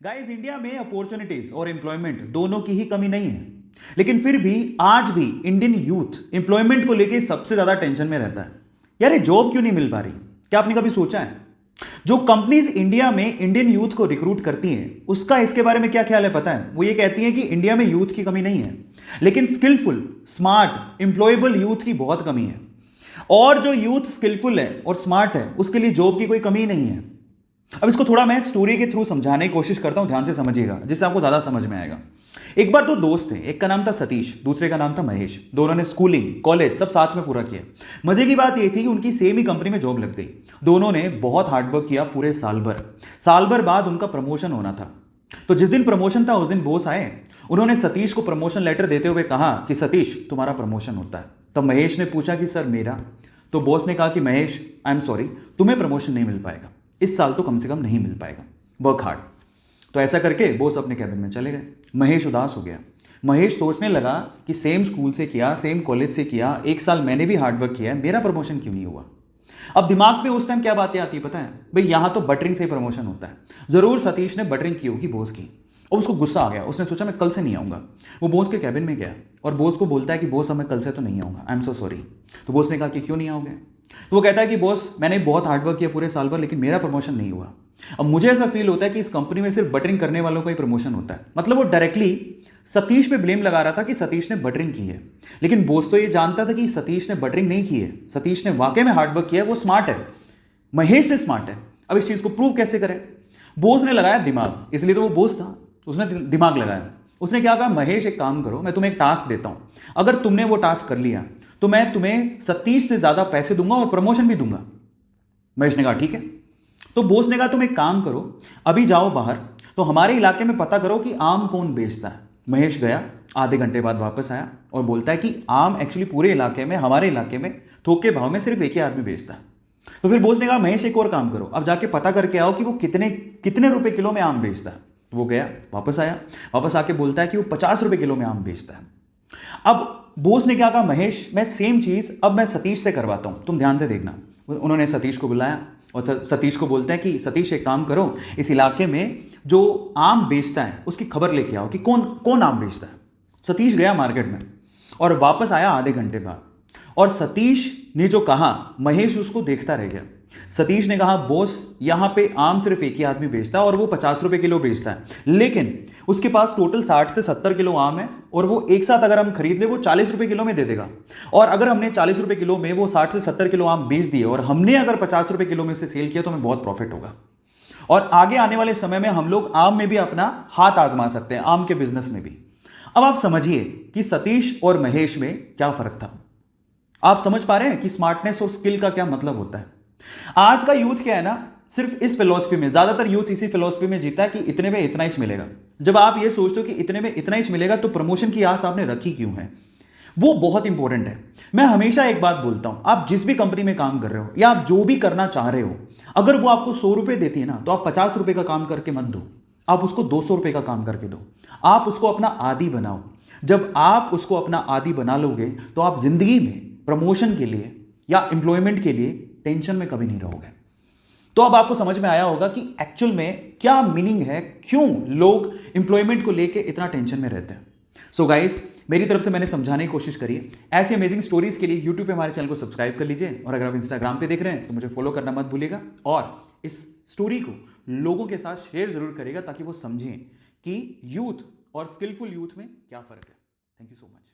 Guys, India में opportunities और employment दोनों की ही कमी नहीं है, लेकिन फिर भी आज भी इंडियन यूथ एम्प्लॉयमेंट को लेके सबसे ज्यादा टेंशन में रहता है। यार, ये जॉब क्यों नहीं मिल पा रही? क्या आपने कभी सोचा है? जो कंपनीज इंडिया में इंडियन यूथ को रिक्रूट करती हैं, उसका इसके बारे में क्या ख्याल है पता है? वो ये कहती हैं कि इंडिया में यूथ की कमी नहीं है, लेकिन स्किलफुल, स्मार्ट, एम्प्लॉयबल यूथ की बहुत कमी है। और जो यूथ स्किलफुल है और स्मार्ट है, उसके लिए जॉब की कोई कमी नहीं है। अब इसको थोड़ा मैं स्टोरी के थ्रू समझाने की कोशिश करता हूं, ध्यान से समझिएगा, जिससे आपको ज्यादा समझ में आएगा। एक बार दो दोस्त थे, एक का नाम था सतीश, दूसरे का नाम था महेश। दोनों ने स्कूलिंग, कॉलेज सब साथ में पूरा किया। मजे की बात यह थी कि उनकी सेम ही कंपनी में जॉब लग गई। दोनों ने बहुत हार्डवर्क किया पूरे साल भर बाद उनका प्रमोशन होना था। तो जिस दिन प्रमोशन था उस दिन बॉस आए। उन्होंने सतीश को प्रमोशन लेटर देते हुए कहा कि सतीश, तुम्हारा प्रमोशन होता है। तब महेश ने पूछा कि सर मेरा? तो बॉस ने कहा कि महेश, आई एम सॉरी, तुम्हें प्रमोशन नहीं मिल पाएगा, इस साल तो कम से कम नहीं मिल पाएगा, वर्क हार्ड। तो ऐसा करके बॉस अपने कैबिन में चले गए। महेश उदास हो गया। महेश सोचने लगा कि सेम स्कूल से किया, सेम कॉलेज से किया, एक साल मैंने भी हार्डवर्क किया है, मेरा प्रमोशन क्यों नहीं हुआ? अब दिमाग में उस टाइम क्या बातें आती है पता है? भाई, यहां तो बटरिंग से ही प्रमोशन होता है। जरूर सतीश ने बटरिंग की होगी बॉस की, और उसको गुस्सा आ गया। उसने सोचा मैं कल से नहीं आऊंगा। वो बॉस के कैबिन में गया और बॉस को बोलता है कि बॉस, अब मैं कल से तो नहीं आऊंगा, आई एम सो सॉरी। तो बॉस ने कहा कि क्यों नहीं आओगे? तो वो कहता है कि बॉस, मैंने बहुत हार्डवर्क किया पूरे साल भर, लेकिन मेरा प्रमोशन नहीं हुआ। अब मुझे ऐसा फील होता है कि इस कंपनी में सिर्फ बटरिंग करने वालों का ही प्रमोशन होता है। मतलब वो डायरेक्टली सतीश पे ब्लेम लगा रहा था कि सतीश ने बटरिंग की है, लेकिन बॉस तो ये जानता था कि सतीश ने बटरिंग नहीं की है। सतीश ने वाकई में हार्डवर्क किया है, वो स्मार्ट है, महेश से स्मार्ट है। अब इस चीज को प्रूव कैसे करें? बॉस ने लगाया दिमाग, इसलिए तो वो बॉस था, उसने दिमाग लगाया। उसने क्या कहा, महेश एक काम करो, मैं तुम्हें एक टास्क देता हूं, अगर तुमने वो टास्क कर लिया तो मैं तुम्हें सतीश से ज्यादा पैसे दूंगा और प्रमोशन भी दूंगा। महेश ने कहा ठीक है। तो बॉस ने कहा तुम एक काम करो, अभी जाओ बाहर, तो हमारे इलाके में पता करो कि आम कौन बेचता है। महेश गया, आधे घंटे बाद वापस आया और बोलता है कि आम एक्चुअली पूरे इलाके में, हमारे इलाके में थोक के भाव में सिर्फ एक ही आदमी बेचता है। तो फिर बॉस ने कहा महेश एक और काम करो, अब जाके पता करके आओ कि वो कितने कितने रुपए किलो में आम बेचता है। वो गया, वापस आया, वापस आके बोलता है कि वो 50 रुपए किलो में आम बेचता है। अब बॉस ने क्या कहा, महेश मैं सेम चीज अब मैं सतीश से करवाता हूं, तुम ध्यान से देखना। उन्होंने सतीश को बुलाया और सतीश को बोलता है कि सतीश एक काम करो, इस इलाके में जो आम बेचता है उसकी खबर लेके आओ कि कौन कौन आम बेचता है। सतीश गया मार्केट में और वापस आया आधे घंटे बाद, और सतीश ने जो कहा महेश उसको देखता रह गया। सतीश ने कहा बॉस, यहां पे आम सिर्फ एक ही आदमी बेचता है और वो 50 रुपए किलो बेचता है, लेकिन उसके पास टोटल 60 से 70 किलो आम है और वो एक साथ अगर हम खरीद ले वो 40 रुपए किलो में दे देगा। और अगर हमने 40 रुपए किलो में वो 60 से 70 किलो आम बेच दिए और हमने अगर 50 रुपए किलो में से सेल किया तो हमें बहुत प्रॉफिट होगा। और आगे आने वाले समय में हम लोग आम में भी अपना हाथ आजमा सकते हैं, आम के बिजनेस में भी। अब आप समझिए कि सतीश और महेश में क्या फर्क था। आप समझ पा रहे हैं कि स्मार्टनेस और स्किल का क्या मतलब होता है? आज का यूथ क्या है ना, सिर्फ इस फिलॉसफी में, ज्यादातर यूथ इसी फिलॉसफी में जीता है कि इतने में इतना ही मिलेगा। जब आप ये सोचते हो कि इतने में इतना ही मिलेगा तो प्रमोशन की आस आपने रखी क्यों है? वो बहुत इंपॉर्टेंट है। मैं हमेशा एक बात बोलता हूं, आप जिस भी कंपनी में काम कर रहे हो या आप जो भी करना चाह रहे हो, अगर वो आपको 100 रुपए देती है ना, तो आप 50 रुपए का काम करके मत दो, आप उसको 200 रुपए का काम करके दो। आप उसको अपना आदी बनाओ। जब आप उसको अपना आदी बना लोगे तो आप जिंदगी में प्रमोशन के लिए या एम्प्लॉयमेंट के लिए टेंशन में कभी नहीं रहोगे। तो अब आपको समझ में आया होगा कि एक्चुअल में क्या मीनिंग है, क्यों लोग एम्प्लॉयमेंट को लेके इतना टेंशन में रहते हैं। सो गाइस, मेरी तरफ से मैंने समझाने की कोशिश करी है। ऐसी अमेजिंग स्टोरीज के लिए यूट्यूब पे हमारे चैनल को सब्सक्राइब कर लीजिए, और अगर आप इंस्टाग्राम पे देख रहे हैं तो मुझे फॉलो करना मत भूलिएगा, और इस स्टोरी को लोगों के साथ शेयर जरूर करिएगा ताकि वो समझें कि यूथ और स्किलफुल यूथ में क्या फर्क है। Thank you so much.